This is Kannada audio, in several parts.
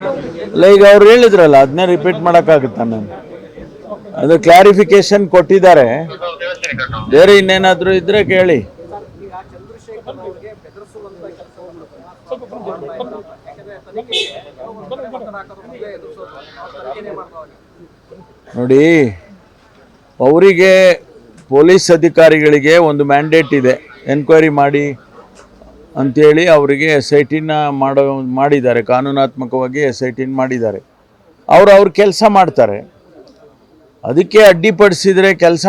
ಅಲ್ಲ, ಈಗ ಅವ್ರು ಹೇಳಿದ್ರಲ್ಲ, ಅದನ್ನೇ ರಿಪೀಟ್ ಮಾಡೋಕ್ಕಾಗುತ್ತಾ? ನಾನು ಅದು ಕ್ಲಾರಿಫಿಕೇಶನ್ ಕೊಟ್ಟಿದ್ದಾರೆ. ಬೇರೆ ಇನ್ನೇನಾದರೂ ಇದ್ರೆ ಕೇಳಿ. ನೋಡಿ, ಅವರಿಗೆ ಪೊಲೀಸ್ ಅಧಿಕಾರಿಗಳಿಗೆ ಒಂದು ಮ್ಯಾಂಡೇಟ್ ಇದೆ, ಎನ್ಕ್ವೈರಿ ಮಾಡಿ ಅಂಥೇಳಿ ಅವರಿಗೆ ಎಸ್ ಐ ಟಿನ ಮಾಡಿದ್ದಾರೆ, ಕಾನೂನಾತ್ಮಕವಾಗಿ ಎಸ್ ಐ ಟಿನ ಮಾಡಿದ್ದಾರೆ. ಅವ್ರ ಕೆಲಸ ಮಾಡ್ತಾರೆ. ಅದಕ್ಕೆ ಅಡ್ಡಿಪಡಿಸಿದರೆ, ಕೆಲಸ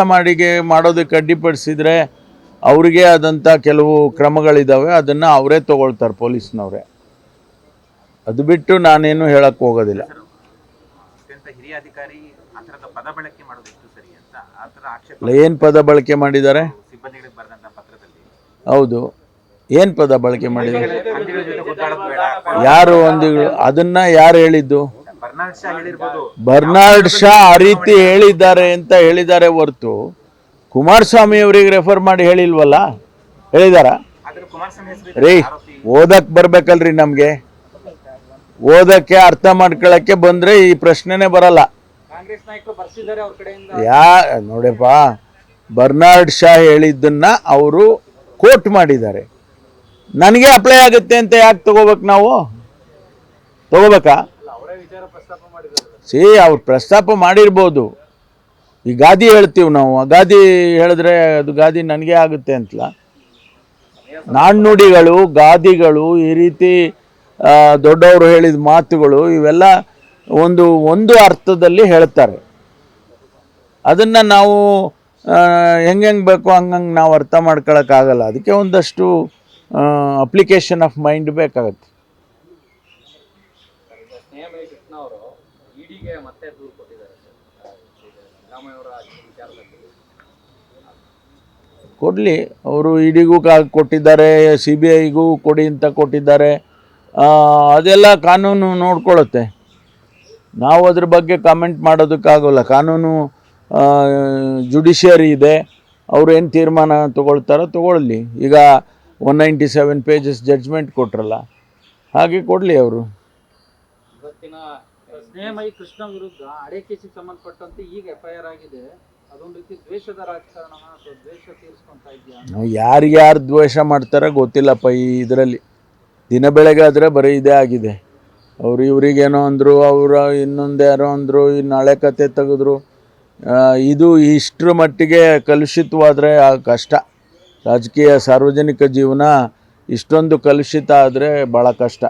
ಮಾಡೋದಕ್ಕೆ ಅಡ್ಡಿಪಡಿಸಿದರೆ ಅವರಿಗೆ ಆದಂಥ ಕೆಲವು ಕ್ರಮಗಳಿದ್ದಾವೆ, ಅದನ್ನು ಅವರೇ ತಗೊಳ್ತಾರೆ, ಪೊಲೀಸ್ನವರೇ. ಅದು ಬಿಟ್ಟು ನಾನೇನು ಹೇಳಕ್ಕೆ ಹೋಗೋದಿಲ್ಲ. ಏನು ಪದ ಬಳಕೆ ಮಾಡಿದ್ದಾರೆ? ಹೌದು, ಏನು ಪದ ಬಳಕೆ ಮಾಡಿದ್ದಾರೆ? ಯಾರು ಅದನ್ನ ಯಾರು ಹೇಳಿದ್ದು? ಬರ್ನಾರ್ಡ್ ಶಾ ಆ ರೀತಿ ಹೇಳಿದ್ದಾರೆ ಹೊರತು ಕುಮಾರಸ್ವಾಮಿ ಅವರಿಗೆ ರೆಫರ್ ಮಾಡಿ ಹೇಳಿಲ್ವಲ್ಲ. ಹೇಳಿದಾರ? ರೀ, ಓದಕ್ ಬರ್ಬೇಕಲ್ರಿ, ನಮ್ಗೆ ಓದಕ್ಕೆ ಅರ್ಥ ಮಾಡ್ಕೊಳಕ್ಕೆ ಬಂದ್ರೆ ಈ ಪ್ರಶ್ನೆನೇ ಬರಲ್ಲ. ನೋಡಪ್ಪ, ಬರ್ನಾರ್ಡ್ ಶಾ ಹೇಳಿದ್ದನ್ನ ಅವರು ಕೋಟ್ ಮಾಡಿದ್ದಾರೆ. ನನಗೆ ಅಪ್ಲೈ ಆಗುತ್ತೆ ಅಂತ ಯಾಕೆ ತಗೋಬೇಕು? ನಾವು ತಗೋಬೇಕಾ? ಅವ್ರು ಪ್ರಸ್ತಾಪ ಮಾಡಿರ್ಬೋದು. ಈ ಗಾದಿ ಹೇಳ್ತೀವಿ ನಾವು, ಗಾದಿ ಹೇಳಿದ್ರೆ ಅದು ಗಾದಿ ನನಗೆ ಆಗುತ್ತೆ ಅಂತಲ್ಲ. ನಾಣ್ಣುಡಿಗಳು, ಗಾದಿಗಳು, ಈ ರೀತಿ ದೊಡ್ಡವರು ಹೇಳಿದ ಮಾತುಗಳು ಇವೆಲ್ಲ ಒಂದು ಅರ್ಥದಲ್ಲಿ ಹೇಳ್ತಾರೆ. ಅದನ್ನು ನಾವು ಹೆಂಗೆ ಬೇಕೋ ಹಂಗಂಗೆ ನಾವು ಅರ್ಥ ಮಾಡ್ಕೊಳಕ್ಕಾಗಲ್ಲ. ಅದಕ್ಕೆ ಒಂದಷ್ಟು ಅಪ್ಲಿಕೇಶನ್ ಆಫ್ ಮೈಂಡ್ ಬೇಕಾಗತ್ತೆ. ಕೊಡಲಿ, ಅವರು ಇಡಿಗೂ ಕೊಟ್ಟಿದ್ದಾರೆ, CBIಗೂ ಕೊಡಿ ಅಂತ ಕೊಟ್ಟಿದ್ದಾರೆ. ಅದೆಲ್ಲ ಕಾನೂನು ನೋಡ್ಕೊಳ್ಳುತ್ತೆ. ನಾವು ಅದ್ರ ಬಗ್ಗೆ ಕಾಮೆಂಟ್ ಮಾಡೋದಕ್ಕಾಗೋಲ್ಲ. ಕಾನೂನು ಜುಡಿಷಿಯರಿ ಇದೆ, ಅವರು ಏನು ತೀರ್ಮಾನ ತಗೊಳ್ತಾರೋ ತಗೊಳ್ಳಿ. ಈಗ 197 ಪೇಜಸ್ ಜಡ್ಜ್ಮೆಂಟ್ ಕೊಟ್ರಲ್ಲ, ಹಾಗೆ ಕೊಡಲಿ ಅವರು. ಇವತ್ತಿನ ಸ್ನೇಹಮೈ ಕೃಷ್ಣ ವಿರುದ್ಧ ಹಳೆ ಕೇಸಿಗೆ ಸಂಬಂಧಪಟ್ಟಂತೆ ಈಗ FIR ಆಗಿದೆ. ಅದೊಂದು ರೀತಿ ದ್ವೇಷದ ರಾಜಕಾರಣ ಅಥವಾ ದ್ವೇಷ ತೀರಿಸ್ಕೊಂತ ಇದೆಯಾ? ನಾವು ಯಾರು ದ್ವೇಷ ಮಾಡ್ತಾರೋ ಗೊತ್ತಿಲ್ಲಪ್ಪ. ಈ ಇದರಲ್ಲಿ ದಿನ ಬೆಳಗ್ಗೆ ಆದರೆ ಬರೀ ಇದೇ ಆಗಿದೆ. ಅವರು ಇವ್ರಿಗೇನೋ ಅಂದರು, ಅವರು ಇನ್ನೊಂದು ಯಾರೋ ಅಂದರು, ಇನ್ನು ಹಳೆ ಕತೆ ತೆಗೆದ್ರು. ಇದು ಇಷ್ಟರ ಮಟ್ಟಿಗೆ ಕಲುಷಿತವಾದರೆ ಕಷ್ಟ. ರಾಜಕೀಯ ಸಾರ್ವಜನಿಕ ಜೀವನ ಇಷ್ಟೊಂದು ಕಲುಷಿತ ಆದರೆ ಭಾಳ ಕಷ್ಟ.